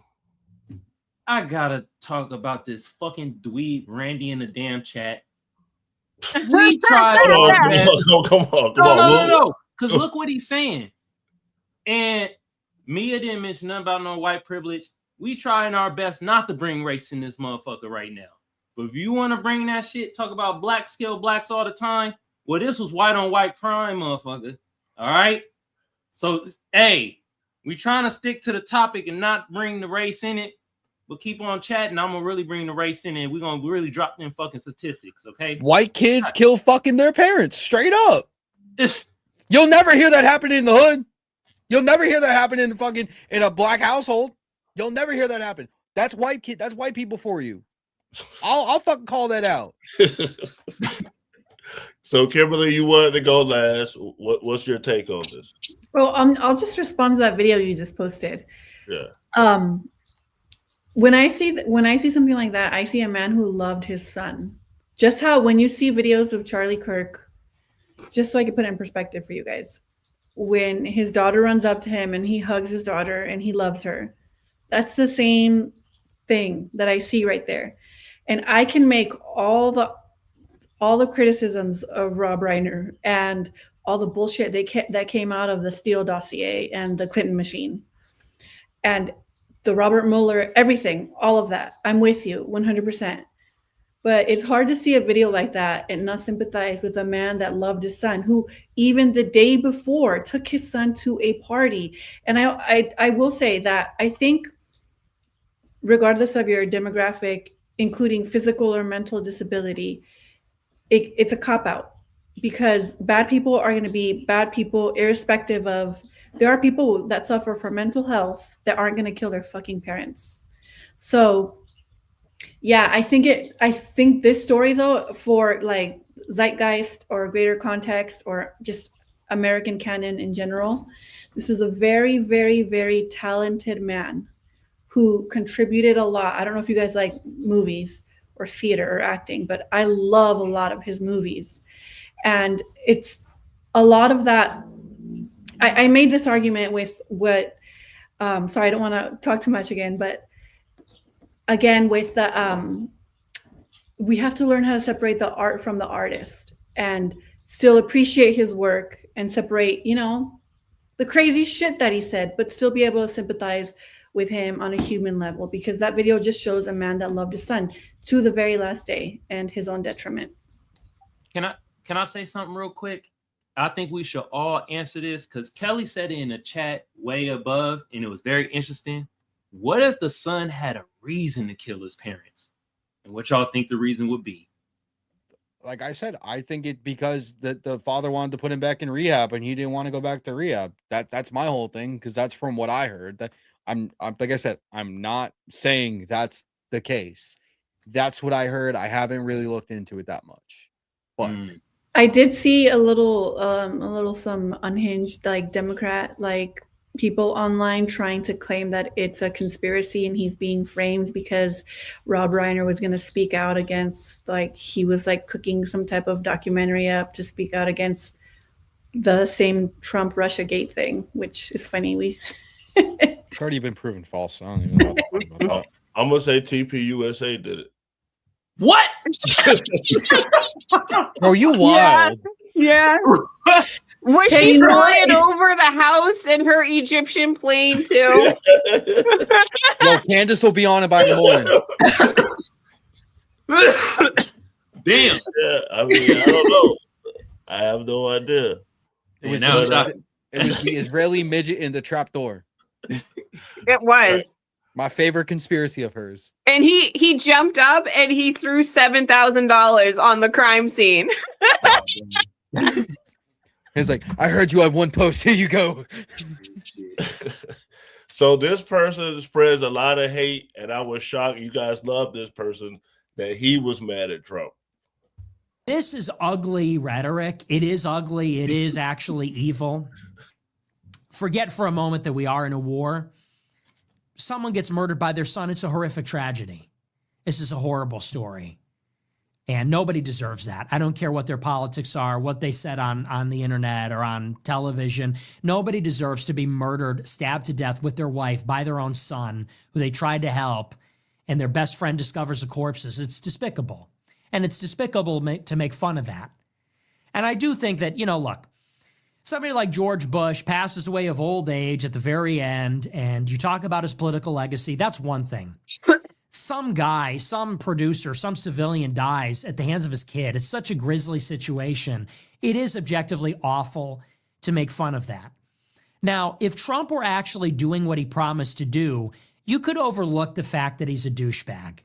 I gotta talk about this fucking dweeb Randy in the damn chat. We tried. Come on. No. Because look what he's saying. And Mia didn't mention nothing about no white privilege. We trying our best not to bring race in this motherfucker right now. But if you want to bring that shit, talk about blacks kill blacks all the time. Well, this was white on white crime, motherfucker. All right. So, hey, we trying to stick to the topic and not bring the race in it. But keep on chatting. I'm gonna really bring the race in, and we're gonna really drop them fucking statistics, okay? White kids kill fucking their parents, straight up. You'll never hear that happen in the hood. You'll never hear that happen in a black household. You'll never hear that happen. That's white kid. That's white people for you. I'll fucking call that out. So, Kimberly, you wanted to go last. What's your take on this? Well, I'll just respond to that video you just posted. Yeah. When I see something like that, I see a man who loved his son just how when you see videos of Charlie Kirk, just so I can put it in perspective for you guys, when his daughter runs up to him and he hugs his daughter and he loves her, that's the same thing that I see right there. And I can make all the criticisms of Rob Reiner and all the bullshit that came out of the Steele dossier and the Clinton machine and the Robert Mueller, everything, all of that. I'm with you 100%. But it's hard to see a video like that and not sympathize with a man that loved his son, who even the day before took his son to a party. And I will say that I think regardless of your demographic, including physical or mental disability, it's a cop-out, because bad people are going to be bad people irrespective of, there are people that suffer from mental health that aren't going to kill their fucking parents. So yeah, I think this story though, for like zeitgeist or greater context or just American canon in general, this is a very, very, very talented man who contributed a lot. I don't know if you guys like movies or theater or acting, but I love a lot of his movies. And it's a lot of that. I made this argument with what, sorry, I don't want to talk too much again, but again, with the, we have to learn how to separate the art from the artist and still appreciate his work and separate, you know, the crazy shit that he said, but still be able to sympathize with him on a human level, because that video just shows a man that loved his son to the very last day and his own detriment. Can I say something real quick? I think we should all answer this because Kelly said it in the chat way above, and it was very interesting. What if the son had a reason to kill his parents? And what y'all think the reason would be? Like I said, I think it because the father wanted to put him back in rehab and he didn't want to go back to rehab. That's my whole thing, because that's from what I heard. That I'm like I said, I'm not saying that's the case. That's what I heard. I haven't really looked into it that much. But I did see a little some unhinged like Democrat like people online trying to claim that it's a conspiracy and he's being framed because Rob Reiner was going to speak out against, like, he was like cooking some type of documentary up to speak out against the same Trump Russia Gate thing, which is funny. It's already been proven false. So I don't even know about that. I'm gonna say TPUSA did it. What? Bro, you wild. Yeah. Was she flying over the house in her Egyptian plane too? Yo, Candace will be on it by the morning. Damn. Yeah, I mean, I don't know. I have no idea. It was, it was the Israeli midget in the trapdoor. It was. My favorite conspiracy of hers. And he jumped up and he threw $7,000 on the crime scene. He's like, I heard you had one post. Here you go. So this person spreads a lot of hate, and I was shocked you guys love this person, that he was mad at Trump. This is ugly rhetoric. It is ugly. It is actually evil. Forget for a moment that we are in a war. Someone gets murdered by their son. It's a horrific tragedy. This is a horrible story. And nobody deserves that. I don't care what their politics are, what they said on the internet or on television. Nobody deserves to be murdered, stabbed to death with their wife by their own son, who they tried to help, and their best friend discovers the corpses. It's despicable. And it's despicable to make fun of that. And I do think that, look, somebody like George Bush passes away of old age at the very end, and you talk about his political legacy, that's one thing. Some guy, some producer, some civilian dies at the hands of his kid. It's such a grisly situation. It is objectively awful to make fun of that. Now, if Trump were actually doing what he promised to do, you could overlook the fact that he's a douchebag.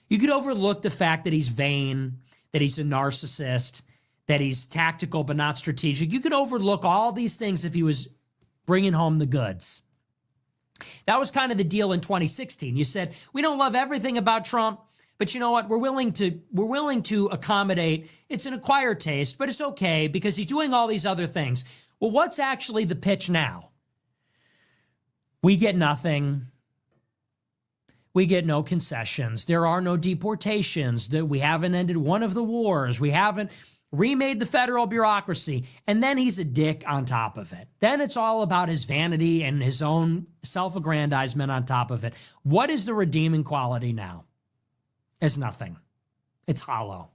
You could overlook the fact that he's vain, that he's a narcissist, that he's tactical but not strategic. You could overlook all these things if he was bringing home the goods. That was kind of the deal in 2016. You said, we don't love everything about Trump, but you know what? We're willing to accommodate. It's an acquired taste, but it's okay because he's doing all these other things. Well, what's actually the pitch now? We get nothing. We get no concessions. There are no deportations. We haven't ended one of the wars. We haven't remade the federal bureaucracy. And then he's a dick on top of it. Then it's all about his vanity and his own self-aggrandizement on top of it. What is the redeeming quality now? It's nothing. It's hollow.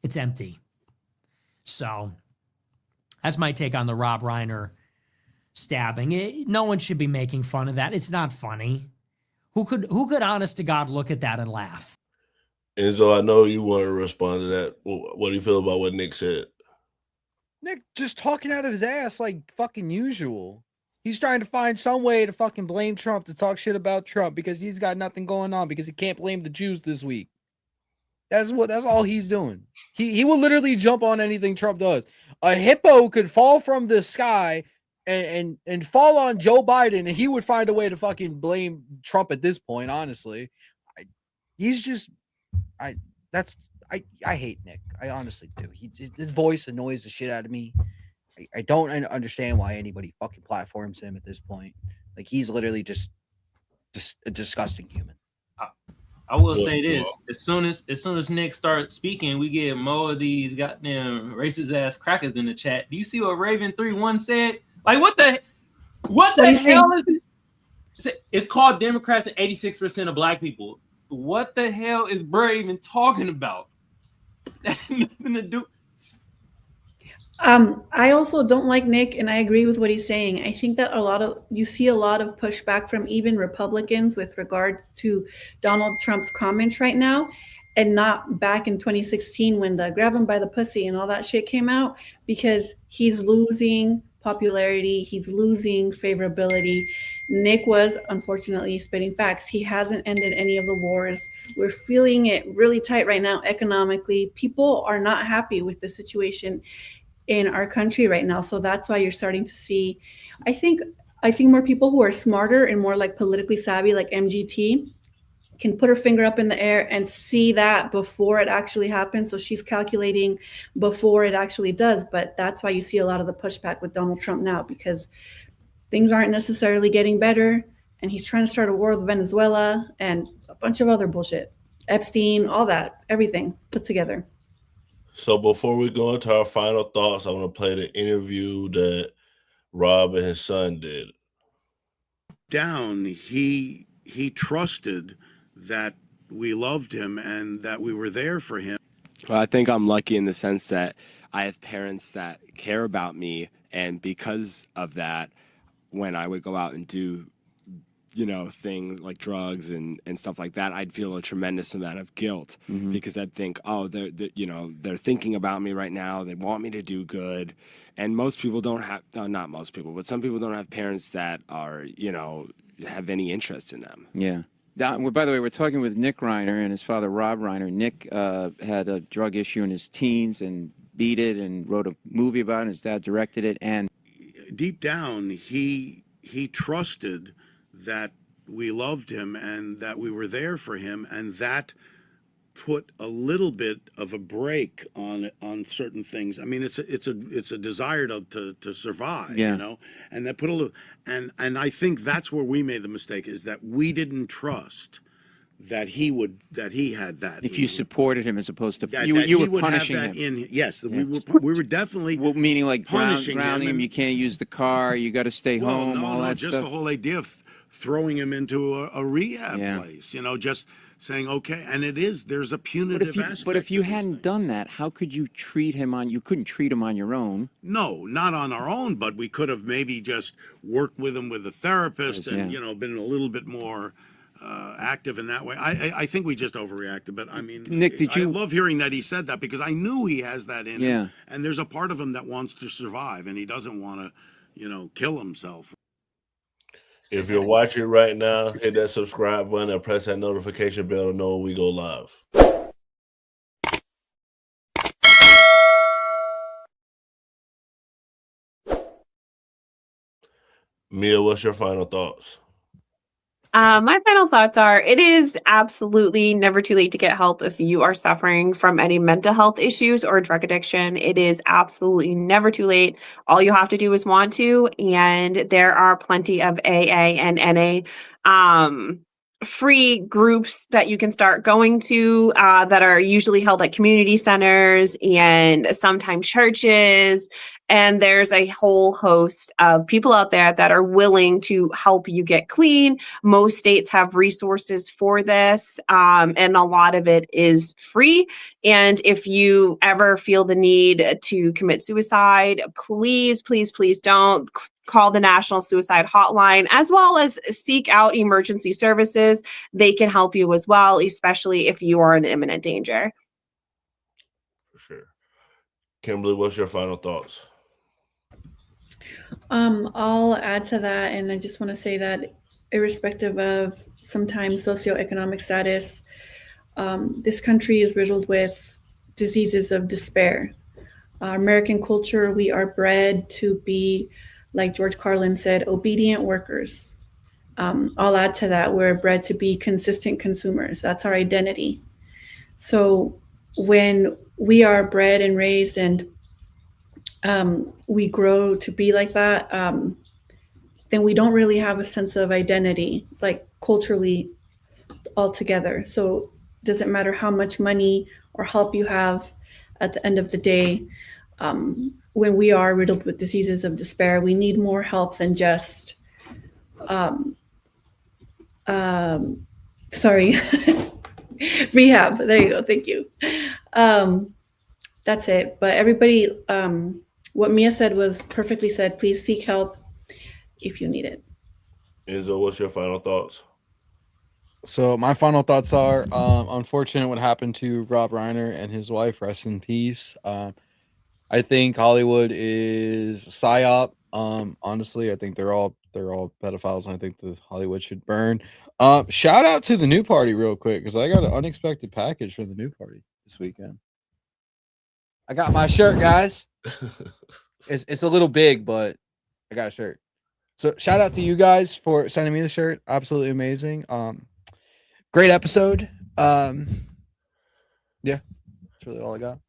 It's empty. So that's my take on the Rob Reiner stabbing. No one should be making fun of that. It's not funny. Who could honest to God look at that and laugh? Enzo, I know you want to respond to that. What do you feel about what Nick said? Nick just talking out of his ass like fucking usual. He's trying to find some way to fucking blame Trump, to talk shit about Trump because he's got nothing going on, because he can't blame the Jews this week. That's all he's doing. He will literally jump on anything Trump does. A hippo could fall from the sky and fall on Joe Biden, and he would find a way to fucking blame Trump at this point, honestly. I hate Nick. I honestly do. His voice annoys the shit out of me. I don't understand why anybody fucking platforms him at this point. Like, he's literally just a disgusting human. I will say this: as soon as Nick starts speaking, we get more of these goddamn racist ass crackers in the chat. Do you see what Raven 3-1 said? Like, what the hell is it? It's called Democrats and 86% of black people. What the hell is Bray even talking about? That has nothing to do. I also don't like Nick, and I agree with what he's saying. I think that you see a lot of pushback from even Republicans with regards to Donald Trump's comments right now, and not back in 2016 when the grab him by the pussy and all that shit came out, because he's losing popularity, he's losing favorability. Nick was unfortunately spitting facts. He hasn't ended any of the wars. We're feeling it really tight right now economically. People are not happy with the situation in our country right now. So that's why you're starting to see, I think more people who are smarter and more like politically savvy, like MGT, can put her finger up in the air and see that before it actually happens. So she's calculating before it actually does. But that's why you see a lot of the pushback with Donald Trump now, because things aren't necessarily getting better. And he's trying to start a war with Venezuela and a bunch of other bullshit. Epstein, all that, everything put together. So before we go into our final thoughts, I want to play the interview that Rob and his son did. He trusted that we loved him and that we were there for him. Well, I think I'm lucky in the sense that I have parents that care about me, and because of that, when I would go out and do, things like drugs and stuff like that, I'd feel a tremendous amount of guilt because I'd think, oh, they're thinking about me right now. They want me to do good. And most people don't have, not most people, but some people don't have parents that are, have any interest in them. Yeah. Well, by the way, we're talking with Nick Reiner and his father, Rob Reiner. Nick had a drug issue in his teens and beat it and wrote a movie about it. His dad directed it. And deep down, he trusted that we loved him and that we were there for him, and that put a little bit of a brake on certain things. I mean, it's a desire to survive, and that put a little, and I think that's where we made the mistake, is that we didn't trust that he had that. If you supported him as opposed to you were would punishing have that him. Yes, we were definitely meaning like punishing grounding him. You can't use the car. You got to stay home. All that just stuff. the whole idea of throwing him into a rehab place. Just saying, okay, and there's a punitive aspect. But if you hadn't done that, how could you treat him you couldn't treat him on your own. No, not on our own, but we could have maybe just worked with him with a therapist and, been a little bit more active in that way. I think we just overreacted, but I mean, Nick, I love hearing that he said that, because I knew he has that in him. And there's a part of him that wants to survive, and he doesn't want to, kill himself. If you're watching right now, hit that subscribe button and press that notification bell to know when we go live. Mia, what's your final thoughts? My final thoughts are, it is absolutely never too late to get help if you are suffering from any mental health issues or drug addiction. It is absolutely never too late. All you have to do is want to, and there are plenty of AA and NA free groups that you can start going to that are usually held at community centers and sometimes churches. And there's a whole host of people out there that are willing to help you get clean. Most states have resources for this, and a lot of it is free. And if you ever feel the need to commit suicide, please, please, please don't. Call the National Suicide Hotline, as well as seek out emergency services. They can help you as well, especially if you are in imminent danger. For sure. Kimberly, what's your final thoughts? I'll add to that, and I just want to say that irrespective of sometimes socioeconomic status, this country is riddled with diseases of despair. American culture, we are bred to be, like George Carlin said, obedient workers. I'll add to that, we're bred to be consistent consumers. That's our identity. So when we are bred and raised and we grow to be like that, then we don't really have a sense of identity, like culturally altogether. So it doesn't matter how much money or help you have at the end of the day, when we are riddled with diseases of despair, we need more help than just, rehab. There you go. Thank you. That's it. But everybody, what Mia said was perfectly said. Please seek help if you need it. Enzo, what's your final thoughts? So my final thoughts are unfortunate what happened to Rob Reiner and his wife. Rest in peace. I think Hollywood is psyop. Honestly, I think they're all pedophiles, and I think the Hollywood should burn. Shout out to the new party real quick, because I got an unexpected package from the new party this weekend. I got my shirt, guys. It's a little big, but I got a shirt. So shout out to you guys for sending me the shirt. Absolutely amazing. Great episode. Yeah, that's really all I got.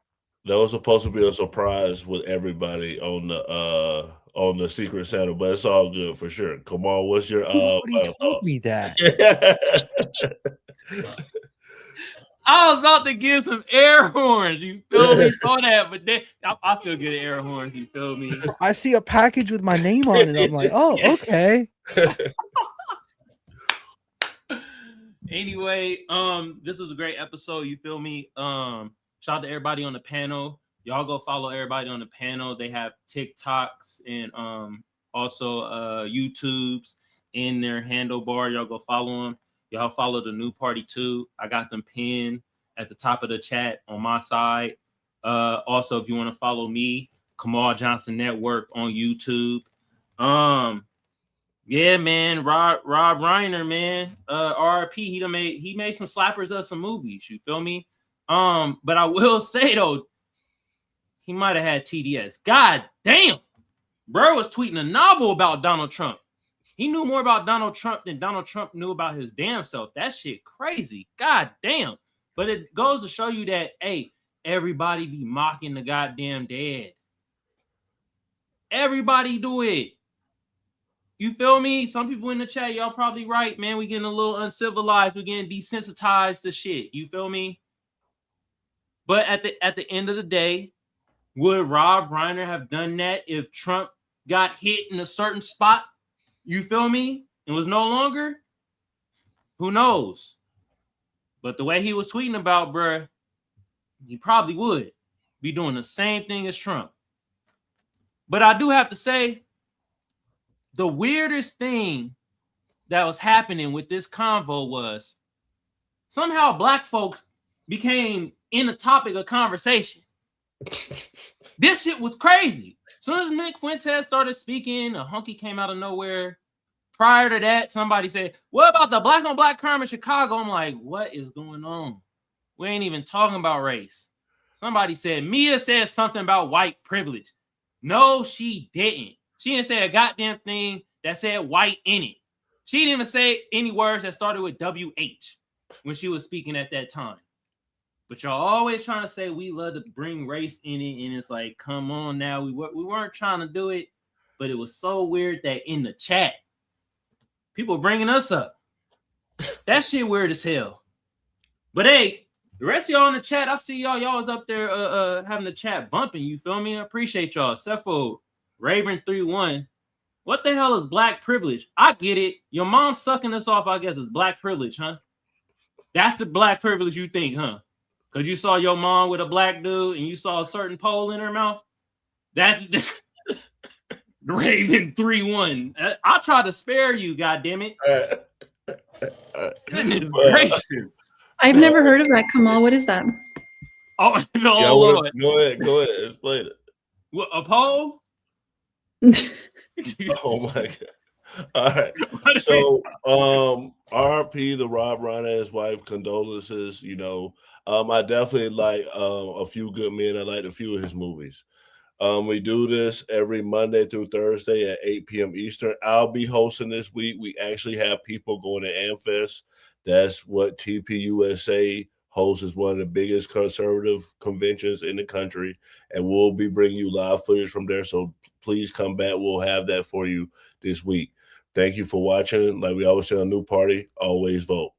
That was supposed to be a surprise with everybody on the Secret Santa, but it's all good for sure. Kamal, what's your Nobody told me that. I was about to give some air horns. You feel me? Saw that, but then I still get an air horn. You feel me? I see a package with my name on it. I'm like, oh, okay. Anyway, this was a great episode. You feel me? Shout out to everybody on the panel. Y'all go follow everybody on the panel. They have TikToks and also YouTubes in their handlebar. Y'all go follow them. Y'all follow the new party too. I got them pinned at the top of the chat on my side. Also, if you want to follow me, Kamal Johnson Network on YouTube. Yeah, man, Rob Reiner, man. RIP. He made some slappers of some movies. You feel me? But I will say though, he might have had TDS. God damn, bro was tweeting a novel about Donald Trump. He knew more about Donald Trump than Donald Trump knew about his damn self. That shit crazy. God damn. But it goes to show you that, hey, everybody be mocking the goddamn dead. Everybody do it. You feel me? Some people in the chat, y'all probably right, man. We getting a little uncivilized. We getting desensitized to shit. You feel me? But at the end of the day, would Rob Reiner have done that if Trump got hit in a certain spot? You feel me? It was no longer? Who knows? But the way he was tweeting about, bruh, he probably would be doing the same thing as Trump. But I do have to say, the weirdest thing that was happening with this convo was somehow black folks became in the topic of conversation. This shit was crazy. As soon as Nick Fuentes started speaking, a hunky came out of nowhere. Prior to that, somebody said, what about the black on black crime in Chicago? I'm like, what is going on? We ain't even talking about race. Somebody said, Mia said something about white privilege. No, she didn't. She didn't say a goddamn thing that said white in it. She didn't even say any words that started with WH when she was speaking at that time. But y'all always trying to say we love to bring race in it, and it's like, come on now. We weren't trying to do it, but it was so weird that in the chat, people bringing us up. That shit weird as hell. But hey, the rest of y'all in the chat, I see y'all. Y'all was up there having the chat bumping. You feel me? I appreciate y'all. Except for Raven 3-1. What the hell is black privilege? I get it. Your mom sucking us off, I guess, is black privilege, huh? That's the black privilege you think, huh? Because you saw your mom with a black dude and you saw a certain pole in her mouth? That's Raven 3-1. I'll try to spare you, goddammit. Goodness gracious. I've never heard of that, Kamal. What is that? Oh, no, Yeah, Lord. go ahead, explain it. What, a pole? Oh my god! All right, so RP the Rob Reiner, his wife, condolences. You know, I definitely like A Few Good Men. I like a few of his movies. We do this every Monday through Thursday at 8 p.m. Eastern. I'll be hosting this week. We actually have people going to AmFest. That's what TPUSA hosts, is one of the biggest conservative conventions in the country, and we'll be bringing you live footage from there. So please come back. We'll have that for you this week. Thank you for watching. Like we always say on New Party, always vote.